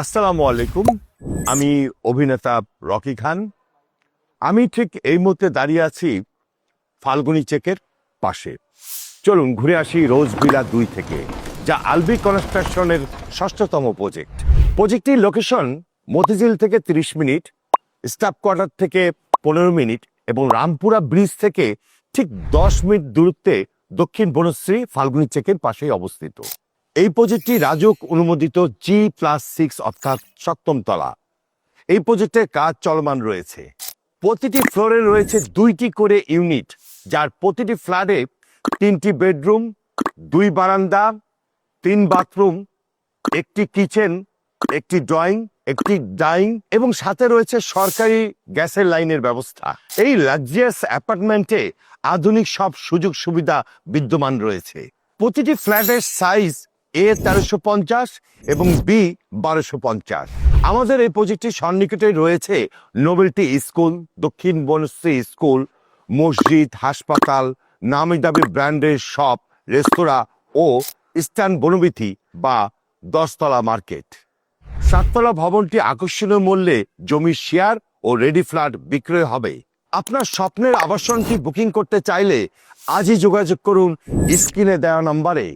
আসসালামু আলাইকুম। আমি অভিনেতা রকি খান। আমি ঠিক এই মুহূর্তে দাঁড়িয়ে আছি ফাল্গুনী চেকের পাশে। চলুন ঘুরে আসি রোজ ভিলা 2 থেকে, যা আলবি কনস্ট্রাকশনের ষষ্ঠতম প্রজেক্ট। প্রজেক্টটির লোকেশন মতিঝিল থেকে 30 মিনিট, স্টাফ কোয়ার্টার থেকে 15 মিনিট এবং রামপুরা ব্রিজ থেকে ঠিক 10 মিনিট দূরত্বে দক্ষিণ বনশ্রী ফাল্গুনী চেকের পাশেই অবস্থিত। এই প্রজেক্টটি রাজুক অনুমোদিত G+6 অর্থাৎ সপ্তম তলা। এই প্রজেক্টের কাজ চলমান রয়েছে। প্রতিটি ফ্লোরে রয়েছে 2টি করে ইউনিট, যার প্রতিটি ফ্ল্যাটে 3টি বেডরুম, 2 বারান্দা, 3 বাথরুম, একটি কিচেন, একটি ড্রয়িং, একটি ডাইনিং এবং সাথে রয়েছে সরকারি গ্যাসের লাইনের ব্যবস্থা। এই লাক্সারিয়াস অ্যাপার্টমেন্টে আধুনিক সব সুযোগ সুবিধা বিদ্যমান রয়েছে। প্রতিটি ফ্ল্যাটের সাইজ A1350 এবং B1250। আমাদের এই প্রজেক্টটির সন্নিকটে রয়েছে নোবেলটি স্কুল, দক্ষিণ বনশ্রী স্কুল, মসজিদ, হাসপাতাল, নামি দামি ব্র্যান্ডের শপ, রেস্তোরাঁ ও ইস্টার্ন বনবিথি বা 10তলা মার্কেট। 7তলা ভবনটি আকর্ষণীয় মূল্যে জমির শেয়ার ও রেডি ফ্ল্যাট বিক্রয় হবে। আপনার স্বপ্নের আবাসনটি বুকিং করতে চাইলে আজই যোগাযোগ করুন স্ক্রিনে দেওয়া নম্বরে।